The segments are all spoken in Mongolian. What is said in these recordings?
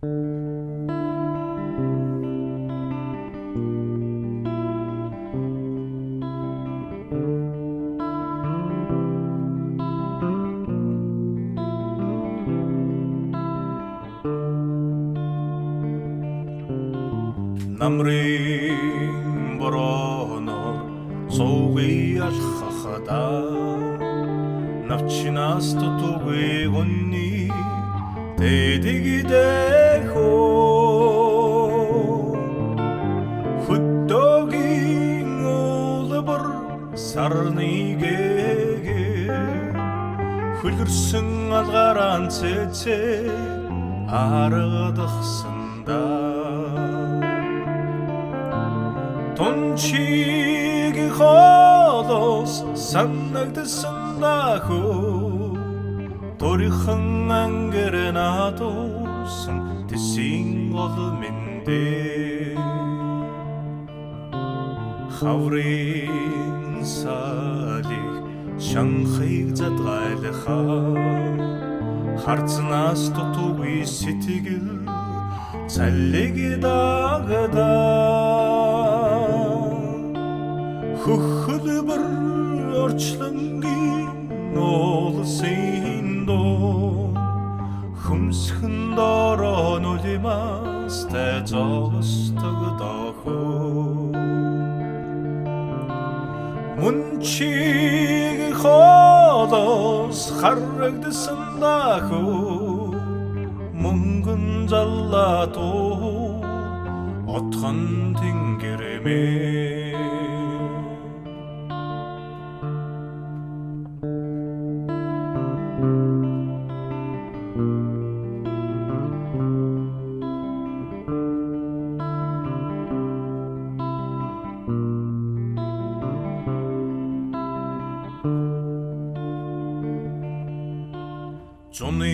Намрын бороноор цуугүй алхахада навчинаас тутугүй гонни тэдэгдэхөө хөдөөгийн улбар сарныгээ хөлөрсөн алгаран цэцээ аргадахсанда Тунчиг холоос санагдсандахөө Торихан ангэр надуусан тэсийн гол мэндэ Хаврын салих шанхыг задгайлахаа Харцнаас тутугүй сэтгэл цаллиг дагадаа Хөхөлбөр орчлонгийн уулсын доо Хүмсхэн дороо нүлимас тэзостогдохоо Мунчиг холоос харагдсандахөө Мөнгөн заллатуу отхон тэнгэрэмээ Зуны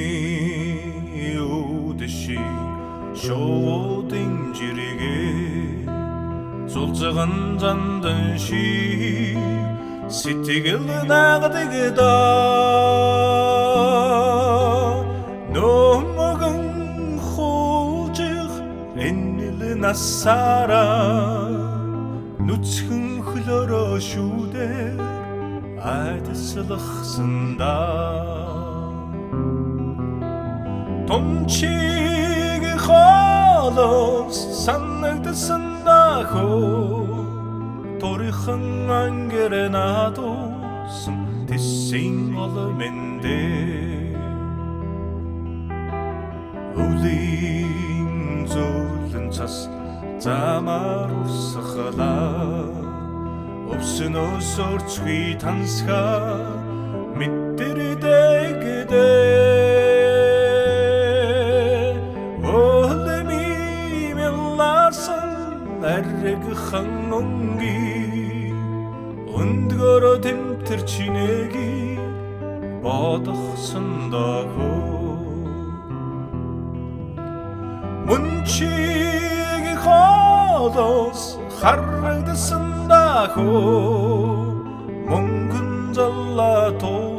үдэши шоудын жирэгээ зулзган зандан ши сэтгэл нагдагдаа нөмгөн хуужих энэл насараа нүцхэн хөлөөрөө шүүдээр айдслахсандаа Тунчиг холоос санагдсандахөө Торихан ангэр надуусан тэсийн гол мэндэ Өвлийн зөөлөн цас замаар урсахлаа Өвсөнөөс орцгүй тансгаа мэдэрдэгдээ Аргхан унги өндгөрө тэмтэр чинэги бодохсондохоо Мунчиг холоос харагдсандахөө Мөнгөн заллатуу